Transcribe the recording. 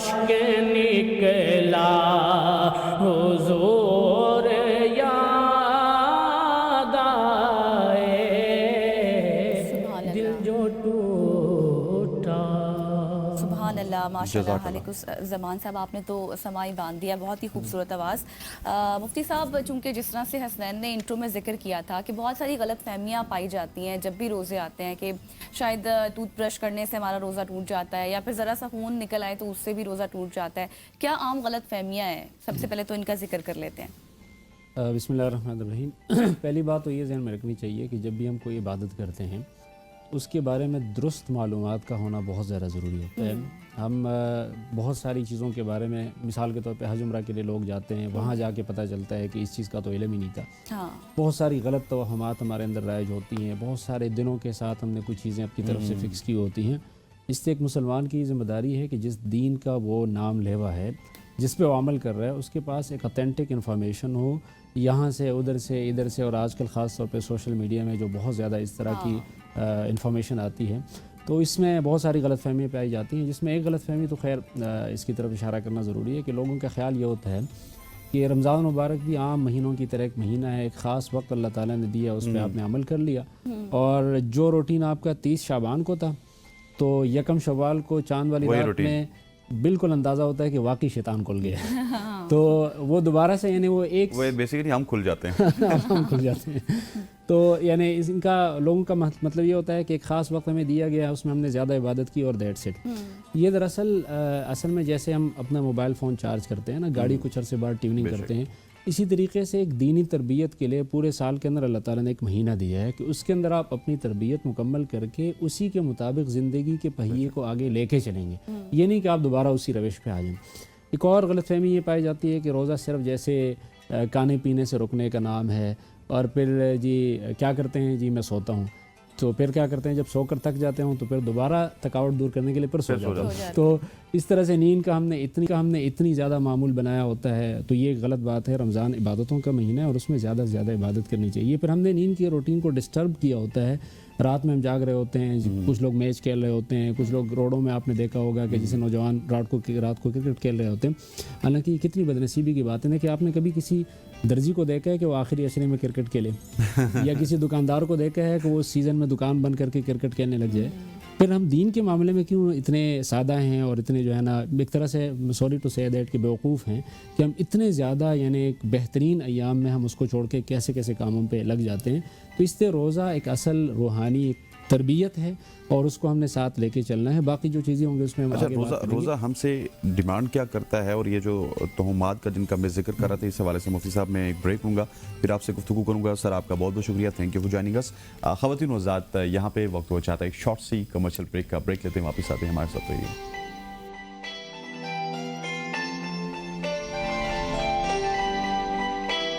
اشک نکلا حضور یاد آئے دل جو ٹوٹا. سبحان اللہ، ماشاء جزاک اللہ. علیکم زمان صاحب، آپ نے تو سماعی باندھ دیا، بہت ہی خوبصورت آواز. مفتی صاحب، چونکہ جس طرح سے حسنین نے انٹرو میں ذکر کیا تھا کہ بہت ساری غلط فہمیاں پائی جاتی ہیں جب بھی روزے آتے ہیں، کہ شاید ٹوتھ برش کرنے سے ہمارا روزہ ٹوٹ جاتا ہے، یا پھر ذرا سا خون نکل آئے تو اس سے بھی روزہ ٹوٹ جاتا ہے. کیا عام غلط فہمیاں ہیں؟ سب سے پہلے تو ان کا ذکر کر لیتے ہیں. بسم اللہ الرحمن الرحیم. پہلی بات تو یہ ذہن میں رکھنی چاہیے کہ جب بھی ہم کوئی عبادت کرتے ہیں اس کے بارے میں درست معلومات کا ہونا بہت زیادہ ضروری ہوتا ہے. ہم بہت ساری چیزوں کے بارے میں، مثال کے طور پہ حج عمرہ کے لیے لوگ جاتے ہیں، وہاں جا کے پتہ چلتا ہے کہ اس چیز کا تو علم ہی نہیں تھا. بہت ساری غلط توہمات ہمارے اندر رائج ہوتی ہیں، بہت سارے دنوں کے ساتھ ہم نے کچھ چیزیں اپنی طرف سے فکس کی ہوتی ہیں. اس سے ایک مسلمان کی ذمہ داری ہے کہ جس دین کا وہ نام لیوا ہے، جس پہ وہ عمل کر رہا ہے، اس کے پاس ایک اتھینٹک انفارمیشن ہو، یہاں سے ادھر سے ادھر سے. اور آج کل خاص طور پہ سوشل میڈیا میں جو بہت زیادہ اس طرح کی انفارمیشن آتی ہے، تو اس میں بہت ساری غلط فہمیاں پائی جاتی ہیں. جس میں ایک غلط فہمی تو خیر اس کی طرف اشارہ کرنا ضروری ہے کہ لوگوں کا خیال یہ ہوتا ہے کہ رمضان المبارک بھی عام مہینوں کی طرح ایک مہینہ ہے، ایک خاص وقت اللہ تعالیٰ نے دیا، اس پہ آپ نے عمل کر لیا. اور جو روٹین آپ کا 30 شعبان کو تھا، تو یکم شوال کو چاند والی رات میں بالکل اندازہ ہوتا ہے کہ واقعی شیطان کھل گیا. تو وہ دوبارہ سے، یعنی وہ ایک بیسیکلی ہم کھل جاتے ہیں. ہم کھل جاتے ہیں. تو یعنی ان کا لوگوں کا مطلب یہ ہوتا ہے کہ ایک خاص وقت ہمیں دیا گیا، اس میں ہم نے زیادہ عبادت کی اور دیٹس اٹ. یہ دراصل اصل میں جیسے ہم اپنا موبائل فون چارج کرتے ہیں نا، گاڑی کچھ عرصے بعد ٹیوننگ کرتے ہیں، اسی طریقے سے ایک دینی تربیت کے لیے پورے سال کے اندر اللہ تعالیٰ نے ایک مہینہ دیا ہے کہ اس کے اندر آپ اپنی تربیت مکمل کر کے اسی کے مطابق زندگی کے پہیے کو آگے لے کے چلیں گے. یہ نہیں کہ آپ دوبارہ اسی روش پہ آ جائیں. ایک اور غلط فہمی یہ پائی جاتی ہے کہ روزہ صرف جیسے کھانے پینے سے رکنے کا نام ہے، اور پھر جی کیا کرتے ہیں، جی میں سوتا ہوں، تو پھر کیا کرتے ہیں جب سو کر تھک جاتے ہوں تو پھر دوبارہ تھکاوٹ دور کرنے کے لیے پھر سو جاتے ہیں. تو اس طرح سے نیند کا ہم نے اتنی زیادہ معمول بنایا ہوتا ہے. تو یہ ایک غلط بات ہے. رمضان عبادتوں کا مہینہ ہے اور اس میں زیادہ سے زیادہ عبادت کرنی چاہیے. پھر ہم نے نیند کی روٹین کو ڈسٹرب کیا ہوتا ہے. رات میں ہم جاگ رہے ہوتے ہیں، کچھ لوگ میچ کھیل رہے ہوتے ہیں، کچھ لوگ روڈوں میں آپ نے دیکھا ہوگا کہ جسے نوجوان رات کو کرکٹ کھیل رہے ہوتے ہیں. حالانکہ یہ کتنی بدنصیبی کی بات ہے کہ آپ نے کبھی کسی درزی کو دیکھا ہے کہ وہ آخری عشرے میں کرکٹ کھیلے، یا کسی دکاندار کو دیکھا ہے کہ وہ سیزن میں دکان بند کر کے کرکٹ کھیلنے لگ جائے. پھر ہم دین کے معاملے میں کیوں اتنے سادہ ہیں اور اتنے جو ہے نا، ایک طرح سے سوری ٹو سے دیٹ کہ بیوقوف ہیں کہ ہم اتنے زیادہ یعنی ایک بہترین ایام میں ہم اس کو چھوڑ کے کیسے کاموں پہ لگ جاتے ہیں. تو اس سے روزہ ایک اصل روحانی تربیت ہے اور اس کو ہم نے ساتھ لے کے چلنا ہے. باقی جو چیزیں ہوں گے اس میں ہم آگے بات کریں گے. روزہ ہم سے ڈیمانڈ کیا کرتا ہے، اور یہ جو توہمات کا جن کا میں ذکر کر رہا تھا، اس حوالے سے مفتی صاحب میں ایک بریک لوں گا، پھر آپ سے گفتگو کروں گا. سر آپ کا بہت بہت شکریہ، تھینک یو فار جوائننگ اس. خواتین و حضرات، یہاں پہ وقت ہو چاہتا ہے ایک شارٹ سی کمرشل بریک کا. بریک لیتے ہیں، واپس آتے ہیں، ہمارے ساتھ رہیے.